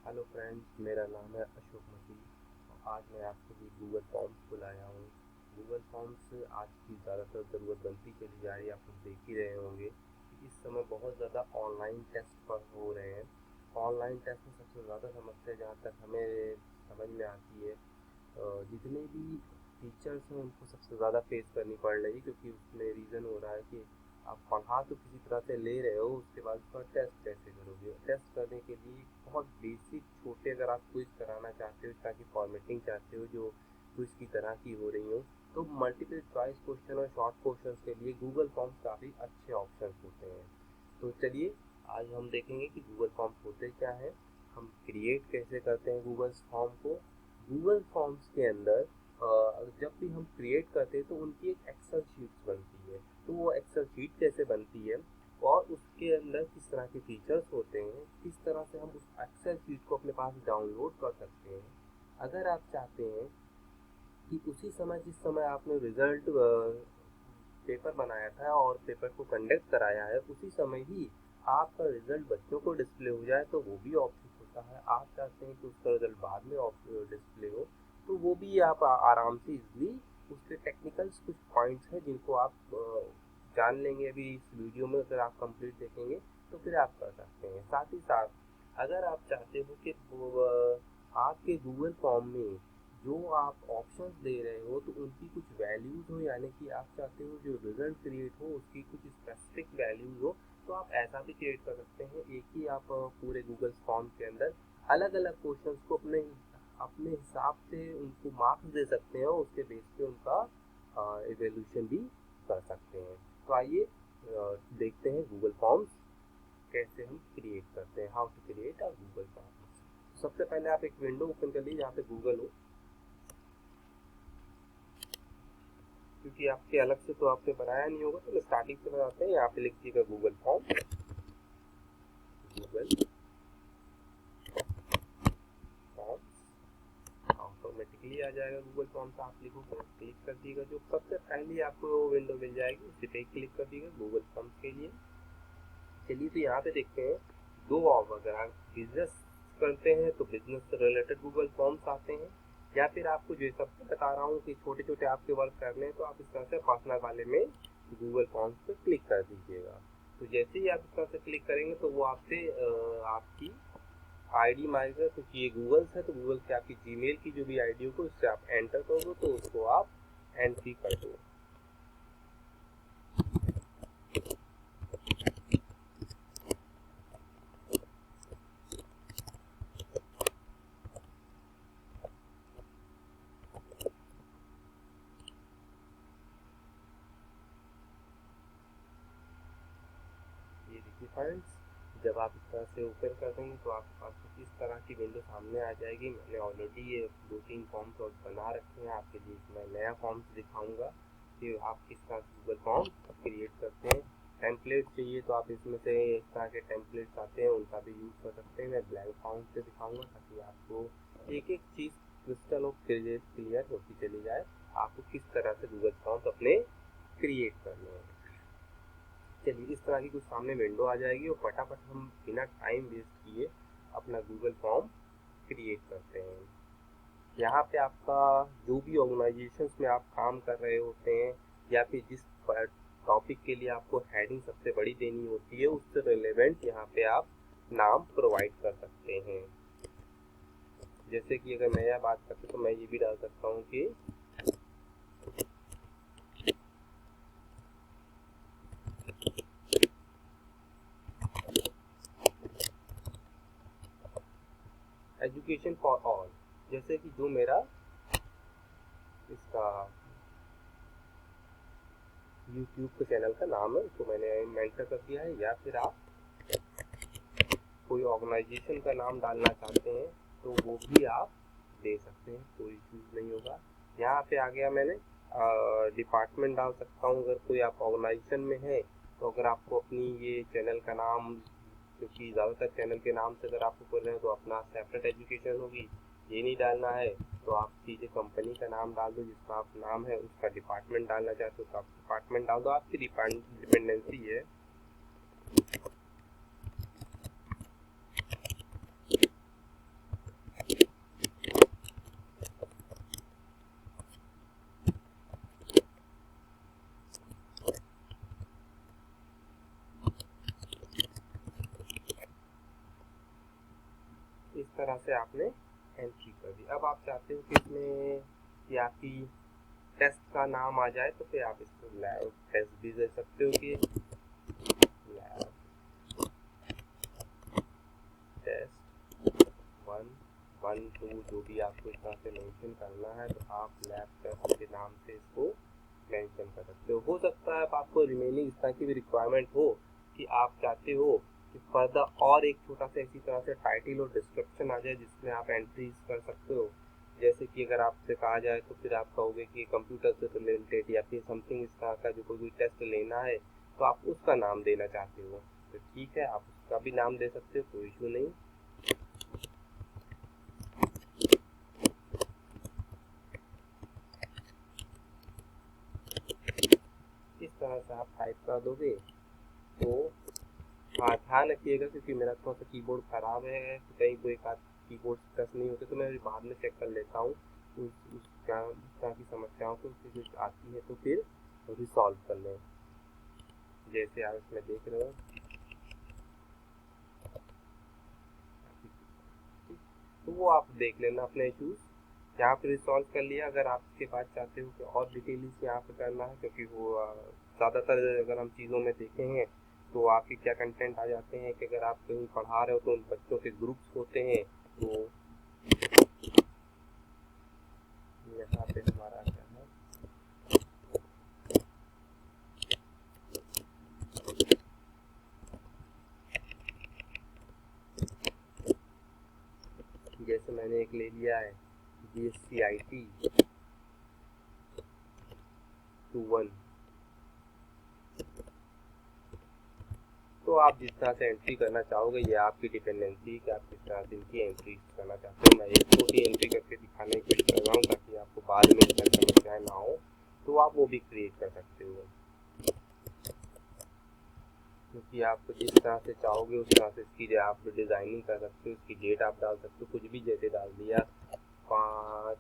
Hello friends, मेरा नाम है अशोक मसीह और आज मैं आपके लिए गूगल फॉर्म्स को लाया हूँ। गूगल फॉर्म्स आज की ज़्यादातर ज़रूरत बनती चली जा रही है। आप लोग देख ही रहे होंगे कि इस समय बहुत ज़्यादा ऑनलाइन टेस्ट पर हो रहे हैं। ऑनलाइन टेस्ट में सबसे ज़्यादा समस्या जहाँ तक हमें समझ में आती है, जितने भी टीचर्स हैं उनको सबसे ज़्यादा फेस करनी पड़ रही है, क्योंकि उसमें रीज़न हो रहा है कि आप पढ़ा तो किसी तरह से ले रहे हो, उसके बाद उसका टेस्ट कैसे करोगे। टेस्ट करने के लिए बहुत बेसिक छोटे, अगर आप क्विज कराना चाहते हो ताकि फॉर्मेटिंग चाहते हो जो क्विज की तरह की हो रही हो, तो मल्टीपल चॉइस क्वेश्चन और शॉर्ट क्वेश्चन के लिए गूगल फॉर्म्स काफ़ी अच्छे ऑप्शन होते हैं। तो चलिए आज हम देखेंगे कि गूगल फॉर्म्स होते क्या हैं, हम क्रिएट कैसे करते हैं गूगल फॉर्म को। गूगल फॉर्म्स के अंदर जब भी हम क्रिएट करते हैं तो उनकी एक एक्सेल शीट्स बनती है। तो वो एक्सेल शीट कैसे बनती है और उसके अंदर किस तरह के फीचर्स होते हैं, किस तरह से हम उस एक्सेल शीट को अपने पास डाउनलोड कर सकते हैं। अगर आप चाहते हैं कि उसी समय जिस समय आपने रिजल्ट पेपर बनाया था और पेपर को कंडक्ट कराया है उसी समय ही आपका रिजल्ट बच्चों को डिस्प्ले हो जाए, तो वो भी ऑप्शन होता है। आप चाहते हैं कि उसका रिजल्ट बाद में डिस्प्ले हो, तो वो भी आप आराम से इजली उसके टेक्निकल्स कुछ पॉइंट्स हैं जिनको आप जान लेंगे अभी इस वीडियो में। अगर आप कंप्लीट देखेंगे तो फिर आप कर सकते हैं। साथ ही साथ अगर आप चाहते हो कि आपके गूगल फॉर्म में जो आप ऑप्शंस दे रहे हो तो उनकी कुछ वैल्यूज़ हो, यानी कि आप चाहते हो जो रिजल्ट क्रिएट हो उसकी कुछ स्पेसिफिक वैल्यूज़ हो, तो आप ऐसा भी क्रिएट कर सकते हैं। एक ही आप पूरे गूगल फॉर्म के अंदर अलग अलग क्वेश्चंस को अपने अपने हिसाब से उनको मार्क्स दे सकते हैं और उसके बेस पे उनका इवेल्यूशन भी कर सकते हैं। तो आइए देखते हैं गूगल फॉर्म्स कैसे हम क्रिएट करते हैं, how to create a Google form. सबसे पहले आप एक विंडो ओपन कर लीजिए जहाँ पे गूगल हो, क्योंकि आपके अलग से तो आपने बनाया नहीं होगा। तो मैं स्टार्टिंग से बताते हैं। यहाँ पे लिखिएगा Google form, Google form, automatically आ जाएगा गूगल फॉर्म्स। आप लिखोगे, क्लिक कर दिएगा, जो सबसे पहले आपको विंडो मिल जाएगी उसी पे क्लिक कर दिएगा गूगल फॉर्म्स के लिए। चलिए तो यहाँ पे देखते हैं दो अगर आप बिजनेस करते हैं तो बिजनेस से रिलेटेड गूगल फॉर्म्स आते हैं, या फिर आपको जो सबसे बता रहा हूँ कि छोटे छोटे आपके वर्क करने हैं तो आप इस तरह से पर्सनल वाले में गूगल फॉर्म्स पे क्लिक कर दीजिएगा। तो जैसे ही आप इस तरह से क्लिक करेंगे तो वो आपसे आपकी आईडी मांगेगा, क्योंकि ये गूगल है तो गूगल से आपकी जीमेल की जो भी आईडी होगी उससे आप एंटर करोगे तो उसको आप एंट्री कर दो। ये देखिए फ्रेंड्स, जब आप इस तरह से ओपन कर देंगे तो आपके पास कुछ इस तरह की विंडो सामने आ जाएगी। मैंने ऑलरेडी ये 2-3 फॉर्म्स और बना रखे हैं। आपके लिए मैं नया फॉर्म्स दिखाऊंगा कि आप किस तरह से गूगल फॉर्म क्रिएट करते हैं। टेम्पलेट चाहिए तो आप इसमें से इस तरह के टेम्पलेट्स आते हैं, उनका भी यूज़ कर सकते हैं। मैं ब्लैंक फॉर्म से दिखाऊंगा ताकि आपको एक एक चीज़ क्रिस्टल और क्लियर होती चली जाए, आपको किस तरह से गूगल फॉर्म्स अपने क्रिएट करने हैं। चलिए इस तरह की कुछ सामने विंडो आ जाएगी और फटाफट हम बिना टाइम वेस्ट किए अपना गूगल फॉर्म क्रिएट करते हैं। यहाँ पे आपका जो भी ऑर्गेनाइजेशंस में आप काम कर रहे होते हैं या फिर जिस टॉपिक के लिए आपको हेडिंग सबसे बड़ी देनी होती है उससे रिलेवेंट यहाँ पे आप नाम प्रोवाइड कर सकते हैं। जैसे कि अगर मैं यह बात करता तो मैं ये भी डाल सकता हूँ कि एजुकेशन फॉर ऑल, जैसे कि जो मेरा इसका यूट्यूब के चैनल का नाम है उसको मैंने मेंशन कर दिया है। या फिर आप कोई ऑर्गेनाइजेशन का नाम डालना चाहते हैं तो वो भी आप दे सकते हैं, कोई इश्यूज नहीं होगा। यहाँ पे आ गया मैंने डिपार्टमेंट डाल सकता हूँ। अगर कोई आप ऑर्गेनाइजेशन में है तो अगर आपको अपनी ये चैनल का नाम, क्योंकि ज़्यादातर चैनल के नाम से अगर आपको कर रहे हैं तो अपना सेपरेट एजुकेशन होगी, ये नहीं डालना है तो आप सीधे कंपनी का नाम डाल दो जिसका आप नाम है। उसका डिपार्टमेंट डालना चाहते हो तो आप डिपार्टमेंट डाल दो, आपकी डिपेंडेंसी है। इस तरह से आपने एंट्री कर दी। अब आप चाहते हो कि इसमें कि आपकी टेस्ट का नाम आ जाए, तो फिर आप इसको लैब टेस्ट भी दे सकते हो कि लैब टेस्ट 1, 1, 2 जो भी आपको इस तरह से मेंशन करना है, तो आप लैब टेस्ट के नाम से इसको मेंशन कर सकते हो सकता है आपको रिमेनिंग इस तरह की भी रिक्वायरमेंट हो कि आप चाहते हो कि फर्दर और एक छोटा सा इसी तरह से टाइटल और डिस्क्रिप्शन आ जाए जिसमें आप एंट्रीज कर सकते हो। जैसे कि अगर आपसे कहा जाए तो फिर आप कहोगे कि कंप्यूटर से रिलेटेड या फिर समथिंग इस तरह का जो कोई टेस्ट लेना है, तो आप उसका नाम देना चाहते हो, तो ठीक है, आप उसका भी नाम दे सकते हो, कोई इशू नहीं। इस तरह से आप टाइप कर दोगे। तो हाँ, ध्यान रखिएगा क्योंकि मेरा थोड़ा सा कीबोर्ड ख़राब है, तो कहीं कोई एक आध कीबोर्ड टच नहीं होते, तो मैं बाद में चेक कर लेता हूँ उस तरह की समस्याओं को कुछ आती है तो फिर रिसॉल्व कर लें। जैसे आप इसमें देख रहे हो, तो वो आप देख लेना अपने इशूज़ यहाँ पे रिसॉल्व कर लिया। अगर आप इसके बाद चाहते हो कि और डिटेल्स यहाँ पे करना है, क्योंकि वो ज़्यादातर अगर हम चीज़ों में देखे हैं तो आपके क्या कंटेंट आ जाते हैं कि अगर आप कहीं पढ़ा रहे हो तो उन बच्चों के ग्रुप्स होते हैं, तो यहाँ पे हमारा क्या है, जैसे मैंने एक ले लिया है GSCIT 21, तो आप जिस तरह से एंट्री करना चाहोगे ये आपकी डिपेंडेंसी कि आप किस तरह से इनकी एंट्री करना चाहते हो। मैं एक छोटी एंट्री करके दिखाने की कोशिश कर रहा हूँ ताकि आपको बाद में इसका समस्याएं ना हो, तो आप वो भी क्रिएट कर सकते हो, क्योंकि आप जिस तरह से चाहोगे उस तरह से इसकी आप डिज़ाइनिंग कर सकते हो। इसकी डेट आप डाल सकते हो, कुछ भी जैसे डाल दिया 5/5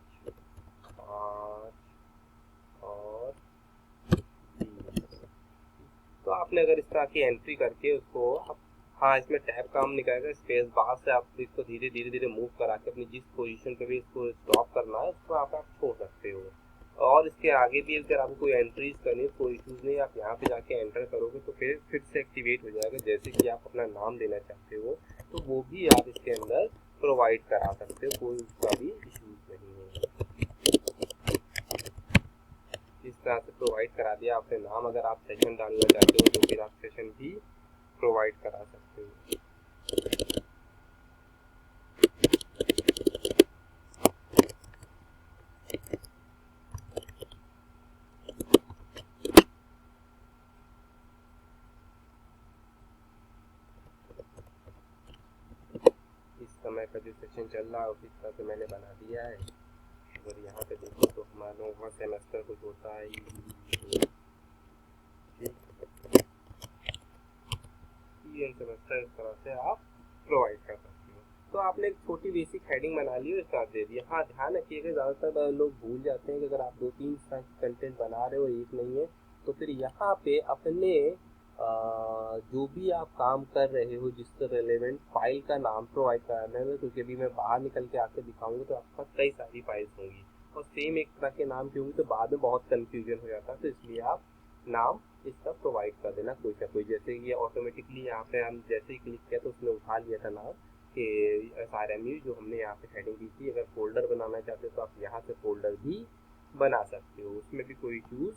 और 30। तो आपने अगर इस तरह की एंट्री करके उसको आप, हाँ, इसमें टैब काम निकालेगा, स्पेस बार से आप इसको धीरे धीरे धीरे मूव करा के अपनी जिस पोजीशन पे भी इसको स्टॉप करना है उसको आप छोड़ सकते हो। और इसके आगे भी अगर आपको कोई एंट्रीज करनी है, कोई इशूज़ नहीं, आप यहाँ पे जाके एंटर करोगे तो फिर से एक्टिवेट हो जाएगा। जैसे कि आप अपना नाम देना चाहते हो तो वो भी आप इसके अंदर प्रोवाइड करा सकते हो, कोई उसका भी इशूज़ नहीं है। इस तरह से प्रोवाइड करा दिया आपने नाम। अगर आप सेशन डालना चाहते हो तो फिर आप सेशन भी प्रोवाइड करा सकते हो। इस समय का जो सेशन चल रहा है उसी तरह से मैंने बना दिया है। और यहाँ पे देखो तो हमारा 9वां सेमेस्टर कुछ होता है, सेमेस्टर इस तरह से आप प्रोवाइड कर सकते हो। तो आपने एक छोटी बेसिक हेडिंग बना ली और स्टार्ट दे दिया। हाँ, ध्यान रखिएगा ज़्यादातर लोग भूल जाते हैं कि अगर आप 2-3 कंटेंट बना रहे हो, एक नहीं है, तो फिर यहाँ पे अपने जो भी आप काम कर रहे हो जिससे रिलेवेंट फाइल का नाम प्रोवाइड कराना है, क्योंकि अभी मैं बाहर निकल के आके दिखाऊंगा तो आपके पास कई सारी फाइल्स होंगी और सेम एक तरह के नाम की होंगी, तो बाद में बहुत कन्फ्यूजन हो जाता है। तो इसलिए आप नाम इसका प्रोवाइड कर देना कोई सा कोई, जैसे कि ऑटोमेटिकली यहाँ पे हम जैसे ही क्लिक किया तो उसने उठा लिया था नाम कि SRMU जो हमने यहाँ पे हेडिंग दी थी। अगर फोल्डर बनाना चाहते हो तो आप यहाँ से फोल्डर भी बना सकते हो, उसमें भी कोई इश्यूज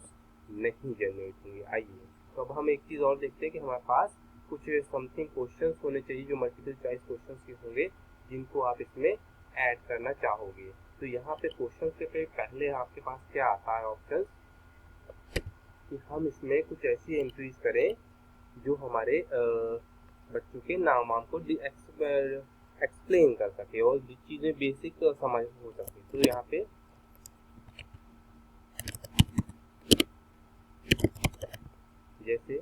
नहीं जनरेट होंगे। आइए तो अब हम एक चीज़ और देखते हैं कि हमारे पास कुछ समथिंग क्वेश्चंस होने चाहिए जो मल्टीपल चॉइस क्वेश्चंस के होंगे जिनको आप इसमें ऐड करना चाहोगे। तो यहाँ पे क्वेश्चंस के पहले आपके पास क्या आता है ऑप्शन कि हम इसमें कुछ ऐसी एंट्रीज करें जो हमारे बच्चों के नाम वाम को एक्सप्लेन कर सके और जो चीज़ें बेसिक समझ हो सके। तो यहाँ पे जैसे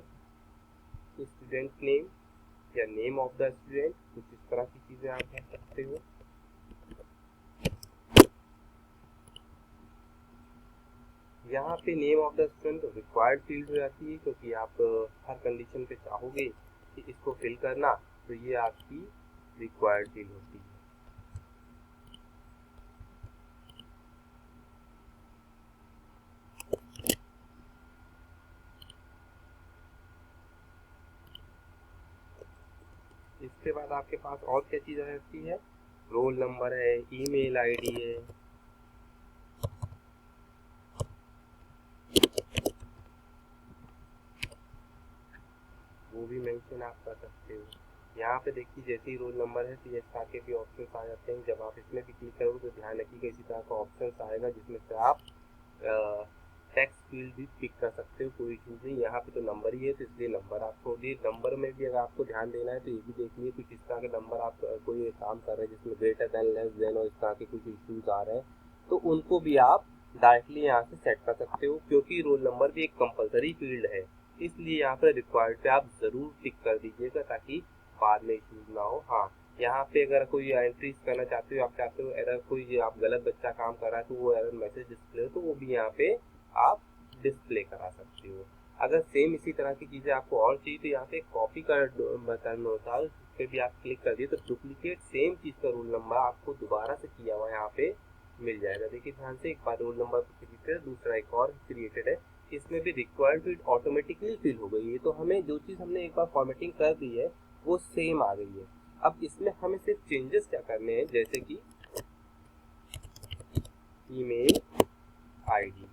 स्टूडेंट नेम या नेम ऑफ द स्टूडेंट, कुछ इस तरह की चीज़ें आप कह सकते हो। यहाँ पे name of the student required field हो जाती है, क्योंकि आप हर कंडीशन पे चाहोगे कि इसको फिल करना, तो ये आपकी रिक्वायर्ड फील्ड होती है। उसके बाद आपके पास और क्या चीज़ रहती है, रोल नंबर है, ईमेल आईडी है, वो भी मेंशन आप कर सकते हो। यहाँ पे देखिए जैसे ही रोल नंबर है तो ये इस तरह के भी ऑप्शंस आ जाते हैं। जब आप इसमें भी क्लिक करोगे तो ध्यान रखिएगा इसी तरह का ऑप्शंस आएगा जिसमें से आप टेक्स्ट फील्ड भी पिक कर सकते हो, कोई इशू नहीं। यहाँ पे तो नंबर ही है तो इसलिए नंबर आप छोड़ दिए। नंबर में भी अगर आपको ध्यान देना है तो ये भी देख लिए कुछ इस तरह के नंबर आप कोई काम कर रहे हैं जिसमें ग्रेटर देन, लेस देन और इस तरह के कुछ इश्यूज आ रहे हैं तो उनको भी आप डायरेक्टली यहाँ से सेट कर सकते हो, क्योंकि रोल नंबर भी एक कंपलसरी फील्ड है, इसलिए यहाँ पर रिक्वायर्ड पे आप ज़रूर टिक कर दीजिएगा ताकि बाद में इश्यूज ना हो। हाँ, यहाँ पे अगर कोई एंट्रीज करना चाहते हो, आप चाहते हो एरर कोई आप गलत बच्चा काम कर रहा है तो वो एरर मैसेज डिस्प्ले हो तो वो भी यहाँ पे आप डिस्प्ले करा सकते हो। अगर सेम इसी तरह की चीज़ें आपको और चाहिए तो यहाँ पे कॉपी का बटन होता है, उस पर भी आप क्लिक कर दिए तो डुप्लीकेट सेम चीज़ का रोल नंबर आपको दोबारा से किया हुआ यहाँ पे मिल जाएगा। देखिए ध्यान से, एक बार रोल नंबर क्रिएटेड है, दूसरा एक और क्रिएटेड है, इसमें भी रिक्वायर्ड फील्ड ऑटोमेटिकली फिल हो गई है। तो हमें जो चीज़ हमने एक बार फॉर्मेटिंग कर दी है वो सेम आ गई है। अब इसमें हमें सिर्फ चेंजेस क्या करने हैं, जैसे कि ईमेल आईडी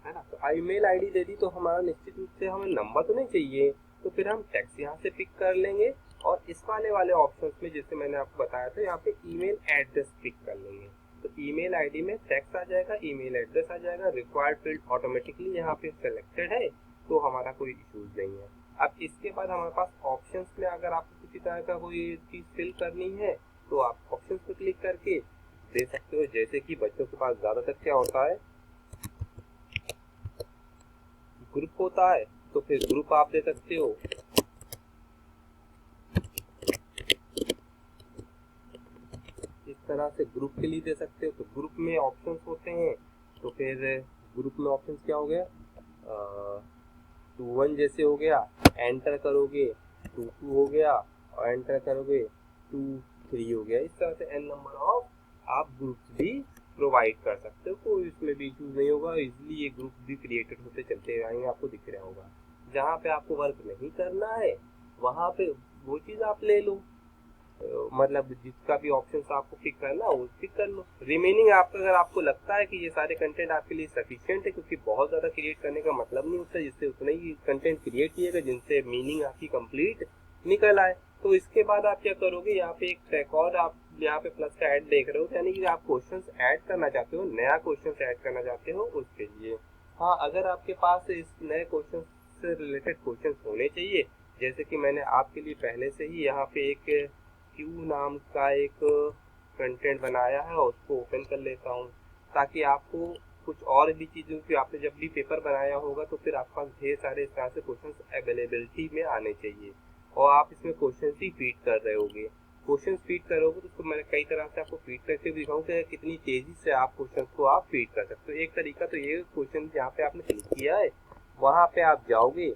है ना, तो ईमेल आईडी दे दी तो हमारा निश्चित रूप से हमें नंबर तो नहीं चाहिए, तो फिर हम टेक्स्ट यहाँ से पिक कर लेंगे और इस वाले ऑप्शंस में जैसे मैंने आपको बताया था यहाँ पे ईमेल एड्रेस पिक कर लेंगे। तो ईमेल आईडी में टेक्स्ट आ जाएगा, ईमेल एड्रेस आ जाएगा, रिक्वायर्ड फील्ड ऑटोमेटिकली यहाँ पे सेलेक्टेड है तो हमारा कोई इशूज नहीं है। अब इसके बाद हमारे पास ऑप्शंस में अगर आपको किसी तरह का कोई चीज़ फिल करनी है तो आप ऑप्शंस पे क्लिक करके दे सकते हो। जैसे कि बच्चों के पास ज़्यादातर क्या होता है, ग्रुप होता है, तो फिर ग्रुप आप दे सकते हो। इस तरह से ग्रुप के लिए दे सकते हो। तो ग्रुप में ऑप्शंस होते हैं, तो फिर ग्रुप में ऑप्शंस क्या हो गया, 2 1 जैसे हो गया, एंटर करोगे 2 2 हो गया और एंटर करोगे 2 3 हो गया। इस तरह से n नंबर ऑफ आप ग्रुप्स भी प्रोवाइड कर सकते हो, कोई इसमें भी इशूज नहीं होगा। इजीली ये ग्रुप भी क्रिएटेड होते चलते आएंगे, आपको दिख रहा होगा। जहाँ पे आपको वर्क नहीं करना है वहाँ पे वो चीज़ आप ले लो, मतलब जिसका भी ऑप्शंस आपको पिक करना वो पिक कर लो। रिमेनिंग आपका अगर आपको लगता है कि ये सारे कंटेंट आपके लिए सफिशिएंट है, क्योंकि बहुत ज़्यादा क्रिएट करने का मतलब नहीं होता, जिससे उतना ही कंटेंट क्रिएट किएगा जिनसे मीनिंग आपकी कंप्लीट निकल आए। तो इसके बाद आप क्या करोगे, यहाँ पे एक रिकॉर्ड आप यहाँ पे प्लस का ऐड देख रहे हो, यानी कि आप क्वेश्चंस ऐड करना चाहते हो, नया क्वेश्चंस ऐड करना चाहते हो उसके लिए। हाँ, अगर आपके पास इस नए क्वेश्चन से रिलेटेड क्वेश्चंस होने चाहिए, जैसे कि मैंने आपके लिए पहले से ही यहाँ पे एक क्यू नाम का एक कंटेंट बनाया है और उसको ओपन कर लेता हूँ, ताकि आपको कुछ और भी चीज़ों की आपने जब भी पेपर बनाया होगा तो फिर आपके पास ढेर सारे इस तरह से क्वेश्चंस अवेलेबिलिटी में आने चाहिए और आप इसमें क्वेश्चंस ही फीड कर रहे होगे। क्वेश्चन फीड करोगे तो उसको मैंने कई तरह से आपको फीड करके भी दिखाऊँ कि कितनी तेज़ी से आप क्वेश्चन को आप फीड कर सकते हो। एक तरीका तो ये, क्वेश्चन जहाँ पे आपने क्लिक किया है वहाँ पे आप जाओगे,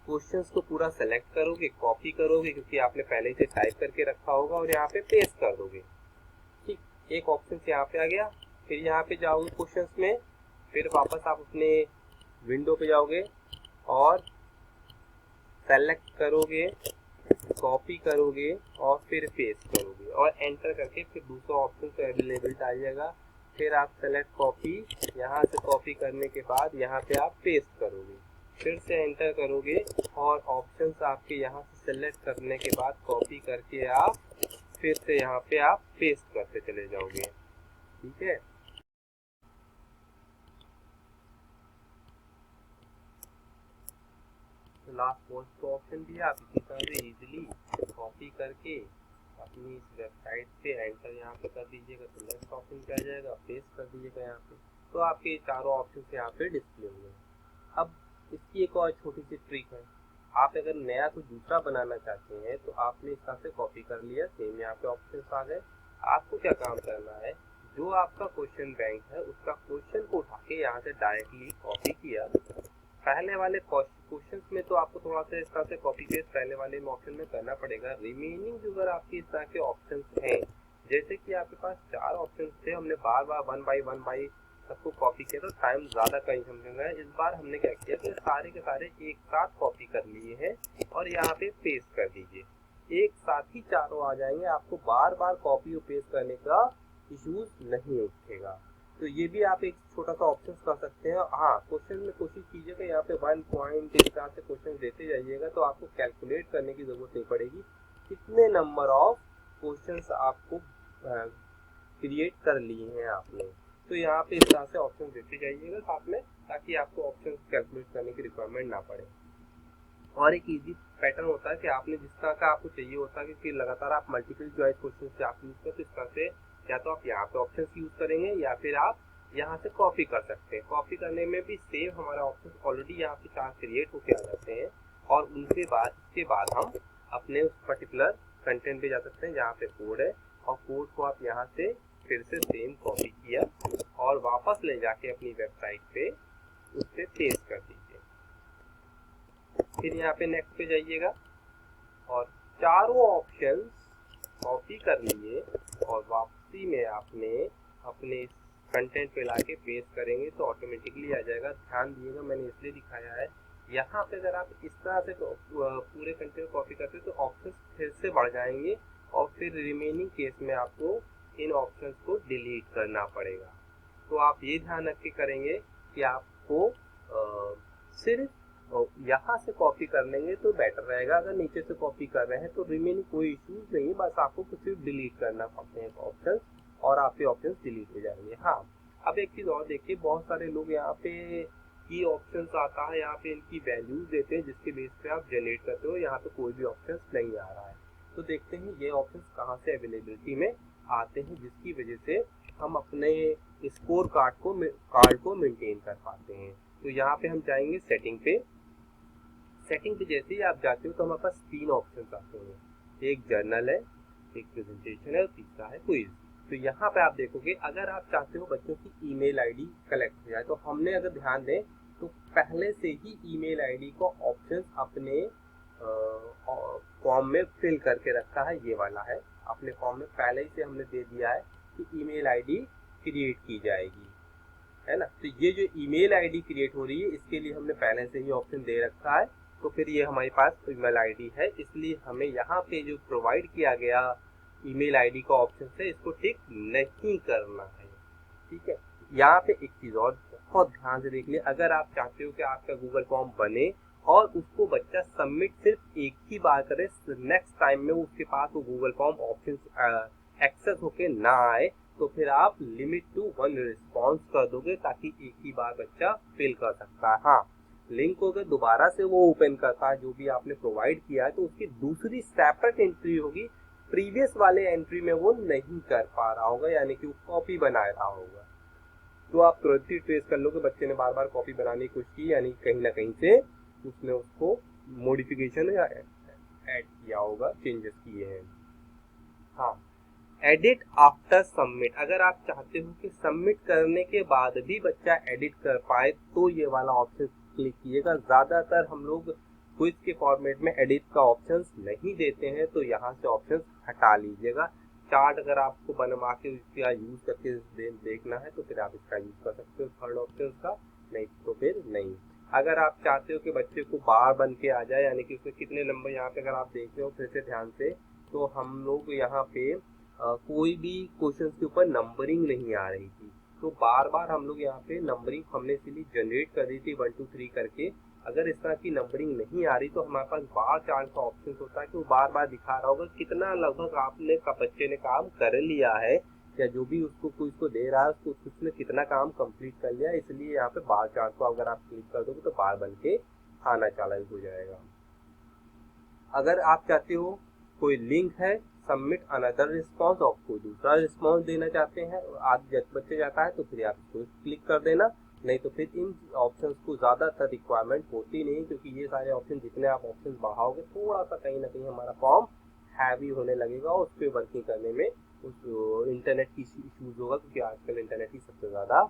क्वेश्चंस को पूरा सेलेक्ट करोगे, कॉपी करोगे क्योंकि आपने पहले से टाइप करके रखा होगा और यहाँ पे पेस्ट कर दोगे। ठीक, एक ऑप्शन यहाँ पे आ गया। फिर यहाँ पे जाओगे क्वेश्चंस में, फिर वापस आप अपने विंडो पे जाओगे और सेलेक्ट करोगे, कॉपी करोगे और फिर पेस्ट करोगे और एंटर करके फिर दूसरा ऑप्शन तो अवेलेबल आ जाएगा। फिर आप सेलेक्ट कॉपी, यहाँ से कॉपी करने के बाद यहाँ पे आप पेस्ट करोगे, फिर से एंटर करोगे और ऑप्शंस आपके यहाँ से सेलेक्ट करने के बाद कॉपी करके आप फिर से यहाँ पे आप पेस्ट करते चले जाओगे। ठीक है, तो लास्ट पोस्ट का ऑप्शन भी आप इसी तरह से इजीली कॉपी करके अपनी इस वेबसाइट पे एंटर यहाँ पे कर दीजिएगा तो नेक्स्ट ऑप्शन क्या आ जाएगा, पेस्ट कर दीजिएगा यहाँ पे, तो आपके चारों ऑप्शन यहाँ पे डिस्प्ले होंगे। अब इसकी एक और छोटी सी ट्रिक है, आप अगर नया कुछ दूसरा बनाना चाहते हैं तो आपने इस तरह से कॉपी कर लिया, सेम यहाँ पे ऑप्शन आ गए। आपको क्या काम करना है, जो आपका क्वेश्चन बैंक है उसका क्वेश्चन को उठा के यहाँ से डायरेक्टली कॉपी किया। पहले वाले क्वेश्चन में तो आपको थोड़ा सा इस तरह से कॉपी पेस्ट पहले वाले ऑप्शन में करना पड़ेगा। रिमेनिंग जो अगर आपके इस तरह के ऑप्शन हैं, जैसे कि आपके पास 4 ऑप्शन थे, हमने बार बार वन बाई सबको कॉपी किया तो टाइम ज़्यादा कंज्यूम होगा। इस बार हमने क्या किया कि सारे के सारे एक साथ कॉपी कर लिए हैं और यहाँ पे पेस्ट कर दीजिए, एक साथ ही चारों आ जाएंगे, आपको बार बार कॉपी और पेस्ट करने का इश्यूज नहीं उठेगा। तो ये भी आप एक छोटा सा ऑप्शन कर सकते हैं। हाँ, क्वेश्चन में कोशिश कीजिएगा यहाँ पे 1 पॉइंट के हिसाब से क्वेश्चन देते जाइएगा, तो आपको कैलकुलेट करने की जरूरत नहीं पड़ेगी कितने नंबर ऑफ क्वेश्चंस आपको क्रिएट कर लिए हैं आपने। तो यहाँ पे इस तरह से ऑप्शन देते जाइएगा साथ में, ताकि आपको ऑप्शन कैलकुलेट करने की रिक्वायरमेंट ना पड़े। और एक इजी पैटर्न होता है कि आपने जिस तरह का आपको चाहिए होता है कि फिर लगातार आप मल्टीपल चॉइस क्वेश्चन से आप यूज करते, तो इस तरह से या तो आप यहाँ पे ऑप्शन यूज करेंगे या फिर आप यहाँ से कॉपी कर सकते हैं। कॉपी करने में भी सेम हमारा ऑप्शन ऑलरेडी यहाँ पे 4 क्रिएट होके आ जाते हैं और उनके बाद इसके बाद हम अपने उस पर्टिकुलर कंटेंट पे जा सकते हैं जहाँ पे कोड है, और कोड को आप यहाँ से फिर से सेम कॉपी किया और वापस ले जाके अपनी वेबसाइट पे उससे पेस्ट कर दीजिए। फिर यहाँ पे नेक्स्ट पे जाइएगा और चारों ऑप्शंस कॉपी कर लिए और वापसी में आपने अपने कंटेंट पे लाके पेस्ट करेंगे तो ऑटोमेटिकली आ जाएगा। ध्यान दिएगा, मैंने इसलिए दिखाया है, यहाँ पे अगर आप इस तरह से पूरे कंटेंट कॉपी करते तो ऑप्शंस फिर से बढ़ जाएंगे और फिर रिमेनिंग केस में आपको इन ऑप्शंस को डिलीट करना पड़ेगा। तो आप ये ध्यान रख के करेंगे कि आपको सिर्फ यहाँ से कॉपी कर लेंगे तो बेटर रहेगा। अगर नीचे से कॉपी कर रहे हैं तो रिमेनिंग कोई इश्यूज नहीं, बस आपको सिर्फ डिलीट करना पड़ते हैं ऑप्शन और आपके ऑप्शन डिलीट हो जाएंगे। हाँ, अब एक चीज़ और देखिए, बहुत सारे लोग यहाँ पे की ऑप्शंस आता है, यहाँ पे इनकी वैल्यूज देते हैं जिसके बेस पे आप जनरेट करते हो। यहाँ पे कोई भी ऑप्शन नहीं आ रहा है, तो देखते हैं ये ऑप्शन कहाँ से अवेलेबिलिटी में आते हैं, जिसकी वजह से हम अपने स्कोर कार्ड को मेंटेन कर पाते हैं। तो यहाँ पे हम जाएंगे सेटिंग पे। सेटिंग पे जैसे ही आप जाते हो तो हमारे पास 3 ऑप्शन आते हैं, एक जर्नल है, एक प्रेजेंटेशन है और तीसरा है क्विज। तो यहाँ पे आप देखोगे अगर आप चाहते हो बच्चों की ईमेल आईडी कलेक्ट हो जाए, तो हमने अगर ध्यान दें तो पहले से ही ईमेल आईडी को ऑप्शन अपने फॉर्म में फिल करके रखा है। ये वाला है, अपने फॉर्म में पहले ही से हमने दे दिया है कि ईमेल आईडी क्रिएट की जाएगी, है ना। तो ये जो ईमेल आईडी क्रिएट हो रही है इसके लिए हमने पहले से ही ऑप्शन दे रखा है। तो फिर ये हमारे पास ईमेल आईडी है, इसलिए हमें यहाँ पे जो प्रोवाइड किया गया ईमेल आईडी का ऑप्शन है इसको टिक नहीं करना है, ठीक है। यहाँ पे एक चीज़ और बहुत ध्यान से देख लिया, अगर आप चाहते हो कि आपका गूगल फॉर्म बने और उसको बच्चा सबमिट सिर्फ एक ही बार करे, नेक्स्ट टाइम में उसके पास वो गूगल फॉर्म ऑप्शन एक्सेस होके ना आए, तो फिर आप लिमिट टू 1 रिस्पॉन्स कर दोगे ताकि एक ही बार बच्चा फिल कर सकता है। हाँ, लिंक को अगर दोबारा से वो ओपन करता है जो भी आपने प्रोवाइड किया है, तो उसकी दूसरी सेपरेट एंट्री होगी, प्रीवियस वाले एंट्री में वो नहीं कर पा रहा होगा, यानी कि वो कॉपी बना रहा होगा। तो आप तुरंत ही ट्रेस कर लो कि बच्चे ने बार बार कॉपी बनाने की कोशिश की, यानी कहीं ना कहीं से उसने उसको मॉडिफिकेशन या ऐड किया होगा, चेंजेस किए हैं। हाँ, एडिट आफ्टर सबमिट, अगर आप चाहते हो कि सबमिट करने के बाद भी बच्चा एडिट कर पाए तो ये वाला ऑप्शन क्लिक कीजिएगा। ज़्यादातर हम लोग क्विज के फॉर्मेट में एडिट का ऑप्शन नहीं देते हैं, तो यहाँ से ऑप्शन हटा लीजिएगा। चार्ट अगर आपको बनवा के इसका यूज़ करके देखना है तो फिर आप इसका यूज़ कर सकते हो थर्ड ऑप्शन का, नहीं तो फिर नहीं। अगर आप चाहते हो कि बच्चे को बार बन के आ जाए, यानी कि उसमें कितने नंबर, यहाँ पे अगर आप देख रहे हो फिर से ध्यान से, तो हम लोग यहाँ पे कोई भी क्वेश्चन के ऊपर नंबरिंग नहीं आ रही थी, तो बार बार हम लोग यहाँ पे नंबरिंग हमने इसीलिए जनरेट कर दी थी 1 2 3 करके। अगर इस तरह की नंबरिंग नहीं आ रही तो हमारे पास बार चार्ट का ऑप्शन होता है कि वो बार बार दिखा रहा होगा कितना लगभग आपने बच्चे ने काम कर लिया है, या जो भी उसको कोई को दे रहा है उसको उसने कितना काम कंप्लीट कर लिया। इसलिए यहाँ पे बार चार्ट को अगर आप क्लिक कर दोगे तो बार बन के आना चालू हो जाएगा। अगर आप चाहते हो कोई लिंक है सबमिट अनदर रिस्पॉन्स, और कोई दूसरा रिस्पॉन्स देना चाहते हैं आज जब बच्चे जाता है तो फिर आप इसको क्लिक कर देना, नहीं तो फिर इन ऑप्शंस को ज़्यादातर रिक्वायरमेंट होती नहीं, क्योंकि ये सारे ऑप्शन जितने आप ऑप्शन बढ़ाओगे थोड़ा सा कहीं ना कहीं हमारा फॉर्म हैवी होने लगेगा और उस पर वर्किंग करने में उस इंटरनेट की इश्यूज होगा, क्योंकि आजकल इंटरनेट ही सबसे ज़्यादा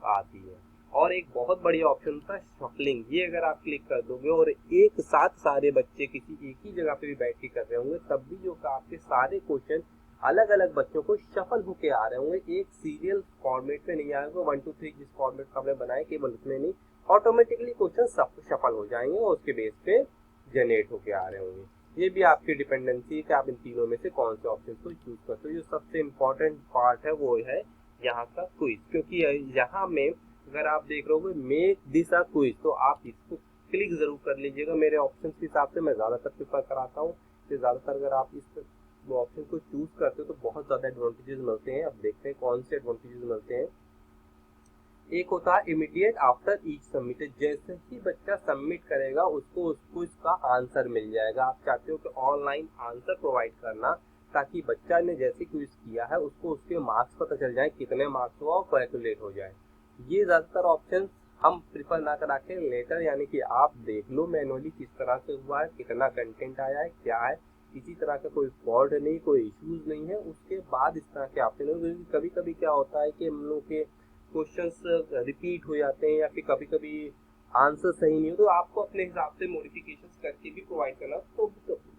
आती है। और एक बहुत बढ़िया ऑप्शन था शफलिंग, ये अगर आप क्लिक कर दोगे और एक साथ सारे बच्चे किसी एक ही जगह पे भी बैठ के कर रहे होंगे, तब भी जो आपके सारे क्वेश्चन अलग अलग बच्चों को शफल होके आ रहे होंगे, एक सीरियल फॉर्मेट में नहीं आएगा 1 2 3 जिस फॉर्मेट का हमने बनाया केवल उसमें नहीं, ऑटोमेटिकली क्वेश्चन सब शफल हो जाएंगे और उसके बेस पे जनरेट होके आ रहे होंगे। ये भी आपकी डिपेंडेंसी है कि आप इन तीनों में से कौन से ऑप्शन को चूज करते हो। जो सबसे इम्पोर्टेंट पार्ट है वो है यहाँ का क्विज, क्योंकि यहाँ में अगर आप देख रहे हो मेक दिस अ क्विज, तो आप इसको क्लिक जरूर कर लीजिएगा। मेरे ऑप्शन के हिसाब से मैं ज़्यादातर प्रेफर कराता हूँ कि ज़्यादातर अगर आप इस ऑप्शन को चूज करते हो तो बहुत ज़्यादा एडवांटेजेस मिलते हैं। अब देखते हैं कौन से एडवांटेजेस मिलते हैं। एक होता है इमीडिएट आफ्टर ईच सबमिटेड, जैसे ही बच्चा सबमिट करेगा उसको इसका आंसर मिल जाएगा। आप चाहते हो कि ऑनलाइन आंसर प्रोवाइड करना, ताकि बच्चा ने जैसे क्विज किया है उसको उसके मार्क्स पता चल जाए, कितने मार्क्स हुआ और कैलकुलेट हो जाए। ये ज़्यादातर ऑप्शन हम प्रिफर ना करा के लेटर, यानी कि आप देख लो मैनुअली किस तरह से हुआ है, कितना कंटेंट आया है, क्या है, किसी तरह का कोई फॉल्ट नहीं, कोई इश्यूज नहीं है, उसके बाद इस तरह के ऑप्शन हो। क्योंकि कभी कभी क्या होता है कि हम लोग के क्वेश्चंस रिपीट हो जाते हैं या फिर कभी कभी आंसर सही नहीं हो, तो आपको अपने हिसाब से मॉडिफिकेशंस करके भी प्रोवाइड करना, तो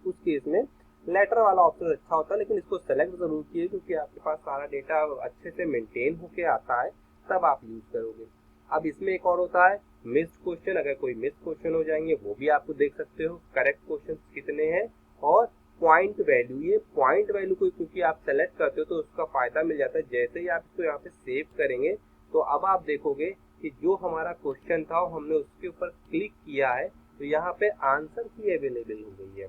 उस केस में लेटर वाला ऑप्शन अच्छा होता है। लेकिन इसको सेलेक्ट जरूर कीजिए, क्योंकि आपके पास सारा डेटा अच्छे से मेंटेन होके आता है, तब आप यूज करोगे। अब इसमें एक और होता है मिस्ड क्वेश्चन। अगर कोई मिस्ड क्वेश्चन हो जाएंगे वो भी आपको देख सकते हो, करेक्ट क्वेश्चन कितने हैं, और पॉइंट वैल्यू। ये पॉइंट वैल्यू को क्योंकि आप सेलेक्ट करते हो तो उसका फायदा मिल जाता है। जैसे ही आप इसको यहाँ पे सेव करेंगे तो अब आप देखोगे कि जो हमारा क्वेश्चन था हमने उसके ऊपर क्लिक किया है तो यहाँ पे आंसर की अवेलेबल हो गई है।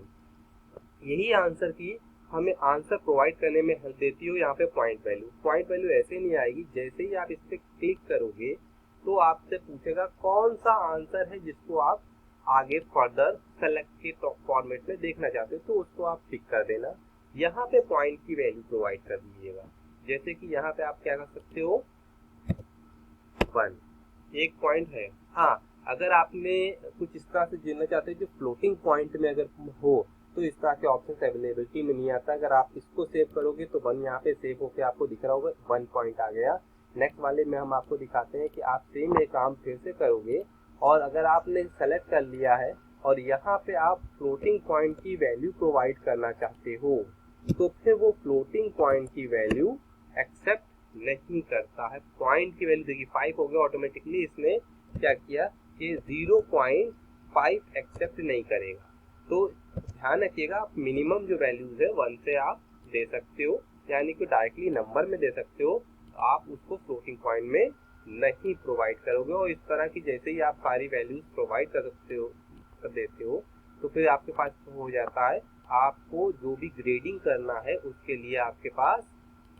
यही आंसर की हमें आंसर प्रोवाइड करने में हेल्प देती हो यहाँ पे पॉइंट वैल्यू। पॉइंट वैल्यू ऐसे नहीं आएगी, जैसे ही आप इस पर क्लिक करोगे तो आपसे पूछेगा कौन सा आंसर है जिसको आप आगे फर्दर सेलेक्ट के फॉर्मेट में देखना चाहते हो, तो उसको आप टिक कर देना। यहाँ पे पॉइंट की वैल्यू प्रोवाइड कर दीजिएगा। जैसे कि यहाँ पे आप क्या कर सकते हो, 1 एक पॉइंट है। हाँ, अगर आपने कुछ इस तरह से गिनना चाहते हो जो फ्लोटिंग पॉइंट में अगर हो तो इस तरह के ऑप्शन अवेलेबिलिटी में नहीं आता। अगर आप इसको सेव करोगे तो 1 यहाँ पे सेव होके आपको दिख रहा होगा, 1 पॉइंट आ गया। नेक्स्ट वाले में हम आपको दिखाते हैं कि आप सेम ये काम फिर से करोगे, और अगर आपने सेलेक्ट कर लिया है और यहाँ पे आप फ्लोटिंग पॉइंट की वैल्यू प्रोवाइड करना चाहते हो, तो फिर वो फ्लोटिंग पॉइंट की वैल्यू एक्सेप्ट नहीं करता है। पॉइंट की वैल्यू देखिए 5 हो गया, ऑटोमेटिकली इसने क्या किया कि 0.5 एक्सेप्ट नहीं करेगा। तो ध्यान रखिएगा, आप मिनिमम जो वैल्यूज है 1 से आप दे सकते हो, यानी कि डायरेक्टली नंबर में दे सकते हो, आप उसको फ्लोटिंग पॉइंट में नहीं प्रोवाइड करोगे। और इस तरह की जैसे ही आप सारी वैल्यूज प्रोवाइड कर देते हो तो फिर आपके पास हो जाता है, आपको जो भी ग्रेडिंग करना है उसके लिए आपके पास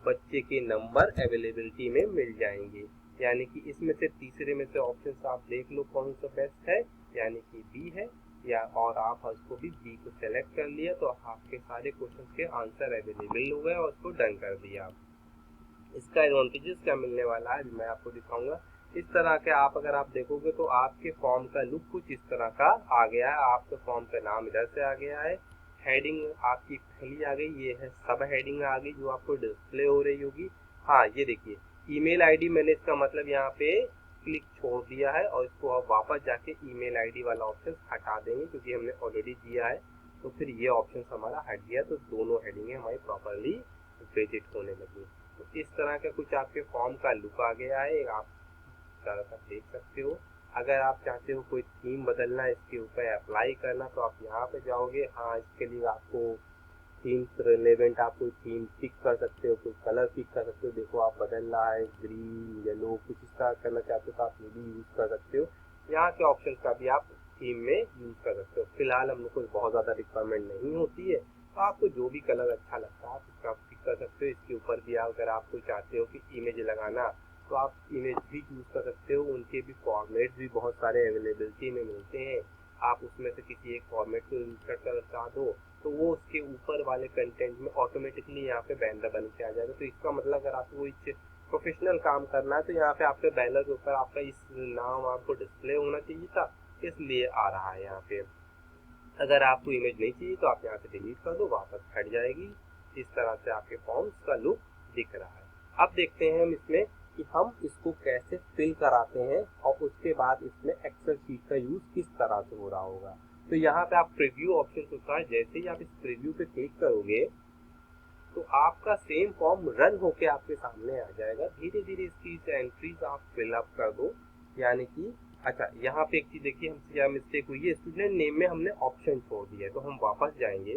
बच्चे के नंबर अवेलेबिलिटी में मिल जाएंगे। यानी कि इसमें से तीसरे में से ऑप्शन आप देख लो कौन सा बेस्ट है, यानी कि बी है, या और आप उसको भी बी को सेलेक्ट कर लिया तो आपके सारे क्वेश्चन के आंसर अवेलेबल हो गए और उसको डन कर दिया। इसका एडवांटेजेस क्या मिलने वाला है मैं आपको दिखाऊंगा। इस तरह के आप अगर आप देखोगे तो आपके फॉर्म का लुक कुछ इस तरह का आ गया है। आपके फॉर्म का नाम इधर से आ गया है, हेडिंग आपकी पहली आ गई, ये है सब हेडिंग आ गई जो आपको डिस्प्ले हो रही होगी। हाँ, ये देखिए ईमेल आईडी, मैंने इसका मतलब यहाँ पे क्लिक छोड़ दिया है और इसको आप वापस जाके ईमेल आईडी वाला ऑप्शन हटा देंगे क्योंकि हमने ऑलरेडी दिया है, तो फिर ये ऑप्शन हमारा हट गया, तो दोनों हेडिंग हमारी प्रॉपरली विजिट होने लगी। तो इस तरह का कुछ आपके फॉर्म का लुक आ गया है, आप ज़्यादातर देख सकते हो। अगर आप चाहते हो कोई थीम बदलना, इसके ऊपर अप्लाई करना, तो आप यहाँ पे जाओगे। हाँ, इसके लिए आपको थीम्स रिलेवेंट आप कोई थीम पिक कर सकते हो, कोई कलर पिक कर सकते हो। देखो आप बदल रहा है, ग्रीन येलो कुछ इस तरह करना चाहते हो तो आप ये भी यूज़ कर सकते हो। यहाँ के ऑप्शन का भी आप थीम में यूज़ कर सकते हो। फिलहाल हम लोग को बहुत ज़्यादा रिक्वायरमेंट नहीं होती है, तो आपको जो भी कलर अच्छा लगता है आप इसका पिक कर सकते हो। इसके ऊपर भी अगर आप कोई चाहते हो कि इमेज लगाना तो आप इमेज भी यूज़ कर सकते हो। उनके भी फॉर्मेट्स भी बहुत सारे अवेलेबिलिटी में मिलते हैं। आप उसमें से किसी एक फॉर्मेट को इंसर्ट कर चाह दो तो वो उसके ऊपर वाले कंटेंट में ऑटोमेटिकली यहाँ पे बैनर बन के आ जाएगा। तो इसका मतलब अगर आपको कोई प्रोफेशनल काम करना है तो यहाँ पे आपके बैनर के ऊपर आपका इस नाम आपको डिस्प्ले होना चाहिए था, इसलिए आ रहा है यहाँ पे। अगर आपको इमेज नहीं चाहिए तो आप यहाँ से डिलीट कर दो, वापस हट जाएगी। इस तरह से आपके फॉर्म्स का लुक दिख रहा है। अब देखते हैं हम इसमें कि हम इसको कैसे फिल कराते हैं और उसके बाद इसमें एक्सेल शीट का यूज किस तरह से हो रहा होगा। तो यहाँ पे आप प्रीव्यू ऑप्शन होता है, जैसे ही आप इस प्रीव्यू पे क्लिक करोगे तो आपका सेम फॉर्म रन होके आपके सामने आ जाएगा। धीरे धीरे इसकी एंट्रीज आप फिलअप कर दो। यानी कि अच्छा, यहाँ पे एक चीज देखिए हमसे क्या मिस्टेक हुई है, स्टूडेंट नेम में हमने ऑप्शन छोड़ दिया है। तो हम वापस जाएंगे,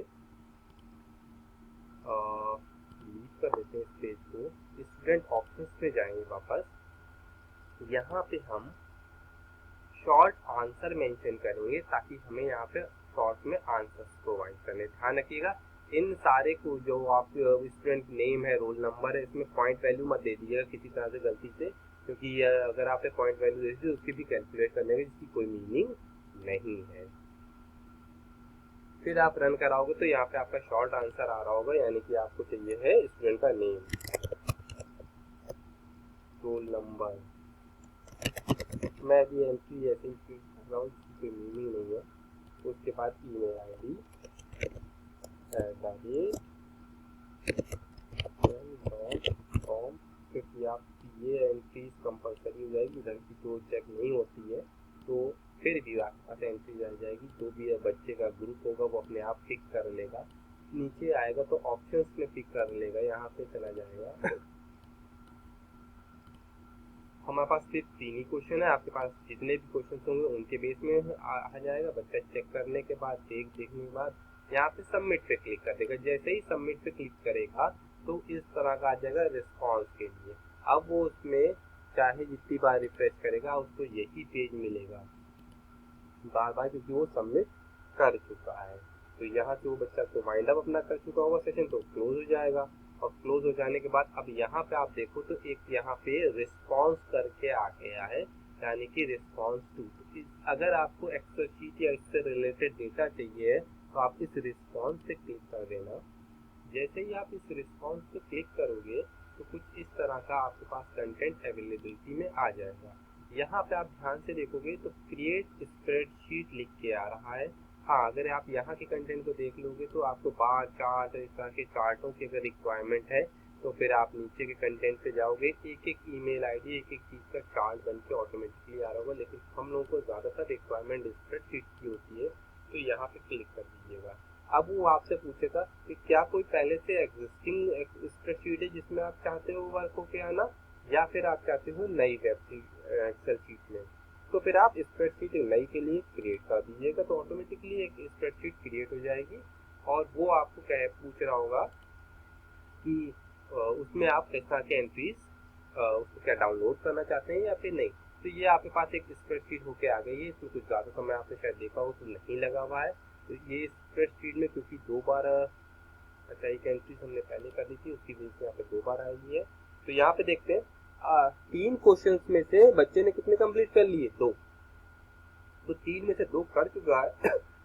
लीव कर देते हैं इस पेज को, स्टूडेंट ऑप्शंस पे जाएंगे वापस। यहाँ पे हम शॉर्ट आंसर मेंशन करेंगे ताकि हमें यहाँ पे शॉर्ट में आंसर्स प्रोवाइड करने। ध्यान रखिएगा इन सारे को जो आप स्टूडेंट नेम है, रोल नंबर है, इसमें पॉइंट वैल्यू मत दे दीजिएगा किसी तरह से गलती से, क्योंकि अगर आपने पॉइंट वैल्यू दे दी उसकी भी कैलकुलेट करने में जिसकी कोई मीनिंग नहीं है। फिर आप रन कराओगे तो यहाँ पे आपका शॉर्ट आंसर आ रहा होगा, यानी कि आपको चाहिए है स्टूडेंट का नेम, रोल नंबर। मैं भी एंट्री ऐसे ही कर रहा हूँ, कोई मीनिंग नहीं है। उसके बाद ईमेल आईडी @gmail.com। क्योंकि आप ये एंट्रीज कंपलसरी हो जाएगी, इधर की तो चेक नहीं होती है, तो फिर भी आपके पास एंट्री आ जाएगी। जो भी बच्चे का ग्रुप होगा वो अपने आप पिक कर लेगा, नीचे आएगा तो ऑप्शंस में पिक कर लेगा, यहाँ पे चला जाएगा। हमारे पास सिर्फ 3 ही क्वेश्चन है, आपके पास जितने भी क्वेश्चन होंगे उनके बेस में आ जाएगा। बच्चा चेक करने के बाद, देखने के बाद यहाँ पे सबमिट पे क्लिक कर देगा। जैसे ही सबमिट पे क्लिक करेगा तो इस तरह का आ जाएगा रिस्पॉन्स के लिए। अब वो उसमें चाहे जितनी बार रिफ्रेश करेगा उसको यही पेज मिलेगा बार बार, क्योंकि वो सबमिट कर चुका है। तो यहाँ से वो बच्चा तो वाइंड अप अपना कर चुका होगा सेशन, तो क्लोज हो जाएगा। और क्लोज हो जाने के बाद अब यहाँ पे आप देखो तो एक यहाँ पे रिस्पॉन्स करके आ गया है, यानी कि रिस्पॉन्स टू। अगर आपको एक्सेल शीट या इससे रिलेटेड डेटा चाहिए तो आप इस रिस्पॉन्स पे क्लिक कर देना। जैसे ही आप इस रिस्पॉन्स पे क्लिक करोगे तो कुछ इस तरह का आपके पास कंटेंट अवेलेबिलिटी में आ जाएगा। यहाँ पे आप ध्यान से देखोगे तो क्रिएट स्प्रेडशीट लिख के आ रहा है। हाँ, अगर आप यहाँ के कंटेंट को देख लोगे तो आपको बार चार्ट, इस तरह के चार्टों की अगर रिक्वायरमेंट है तो फिर आप नीचे के कंटेंट पे जाओगे, एक एक ईमेल आईडी, एक एक चीज़ का चार्ट बन के ऑटोमेटिकली आ रहा होगा। लेकिन हम लोगों को ज़्यादातर रिक्वायरमेंट स्प्रेडशीट की होती है, तो यहाँ पे क्लिक कर दीजिएगा। अब वो आपसे पूछेगा कि क्या कोई पहले से एग्जिस्टिंग स्प्रेडशीट है जिसमें आप चाहते हो वर्क होके आना, या फिर आप चाहते हो नई एक्सेल शीट में। तो फिर आप स्प्रेडशीट नई के लिए क्रिएट कर दीजिएगा, तो ऑटोमेटिकली एक स्प्रेडशीट क्रिएट हो जाएगी। और वो आपको क्या पूछ रहा होगा कि उसमें आप किस तरह के एंट्रीज उसको क्या डाउनलोड करना चाहते हैं या फिर नहीं। तो ये आपके पास एक स्प्रेडशीट होके आ गई है। इसमें कुछ ज़्यादा समय आपने शायद देखा हो तो नहीं लगा हुआ है। तो ये स्प्रेडशीट में क्योंकि 2 बार अच्छा एक एंट्रीज हमने पहले कर दी थी, उसकी वजह से यहाँ पे 2 बार आई है। तो यहाँ पे देखते हैं 3 क्वेश्चन में से बच्चे ने कितने कंप्लीट कर लिए, 2। तो 3 में से 2 कर चुका है।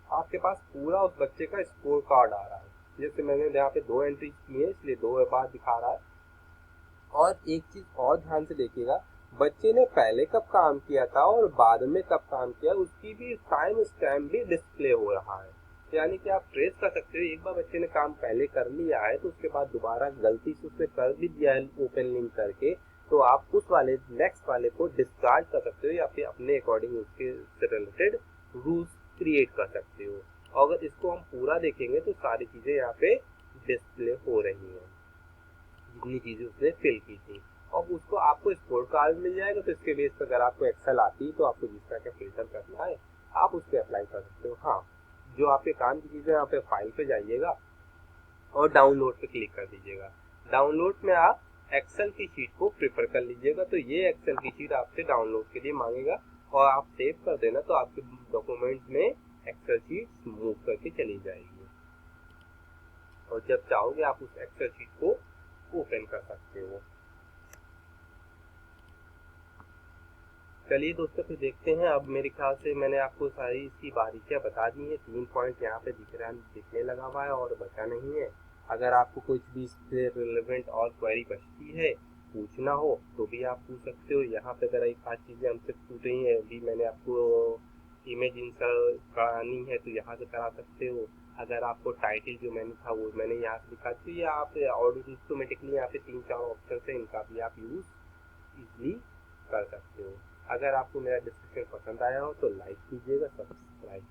आपके पास पूरा उस बच्चे का स्कोर कार्ड आ रहा है। जैसे मैंने यहाँ पे 2 एंट्रीज की है इसलिए 2 बार दिखा रहा है। और एक चीज और ध्यान से देखिएगा, बच्चे ने पहले कब काम किया था और बाद में कब काम किया उसकी भी टाइम स्टैम्प भी डिस्प्ले हो रहा है। यानी कि आप ट्रेस कर सकते हो, एक बार बच्चे ने काम पहले कर लिया है तो उसके बाद दोबारा गलती से उसने कर भी दिया है ओपन लिंक करके, तो आप उस वाले नेक्स्ट वाले को डिस्कार्ड कर सकते हो या फिर अपने अकॉर्डिंग उसके रिलेटेड रूल्स क्रिएट कर सकते हो। और अगर इसको हम पूरा देखेंगे तो सारी चीजें यहाँ पे डिस्प्ले हो रही हैं जितनी चीजें उसने फिल की थी। और उसको आपको स्कोर कार्ड मिल जाएगा, तो इसके बेस पर अगर आपको एक्सेल आती है तो आपको जिस तरह का फिल्टर करना है आप उस पर अप्लाई कर सकते हो। हाँ, जो आपके काम की चीजें यहाँ पे फाइल पे जाइएगा और डाउनलोड पे क्लिक कर दीजिएगा। डाउनलोड में आप एक्सेल की शीट को प्रेफर कर लीजिएगा। तो ये एक्सेल की शीट आपसे डाउनलोड के लिए मांगेगा और आप सेव कर देना तो आपके डॉक्यूमेंट में एक्सेल शीट मूव करके चली जाएगी। और जब चाहोगे आप उस एक्सेल शीट को ओपन कर सकते हो। चलिए दोस्तों फिर देखते हैं। अब मेरे ख्याल से मैंने आपको सारी इसकी बारीकियां बता दी हैं। 3 पॉइंट यहाँ पे दिखने लगा हुआ है और बचा नहीं है। अगर आपको कुछ भी इससे रिलेवेंट और क्वेरी बचती है, पूछना हो तो भी आप पूछ सकते हो। यहाँ पे अगर एक 5 चीज़ें हमसे पूछ रही हैं, अभी मैंने आपको इमेज इंसर्ट करानी है तो यहाँ से करा सकते हो। अगर आपको टाइटल जो मैंने था वो मैंने यहाँ से दिखा दी, या आप ऑटोमेटिकली यहाँ पे 3-4 ऑप्शन है, इनका भी आप यूज़ इजली कर सकते हो। अगर आपको मेरा डिस्क्रिप्शन पसंद आया हो तो लाइक कीजिएगा, सब्सक्राइब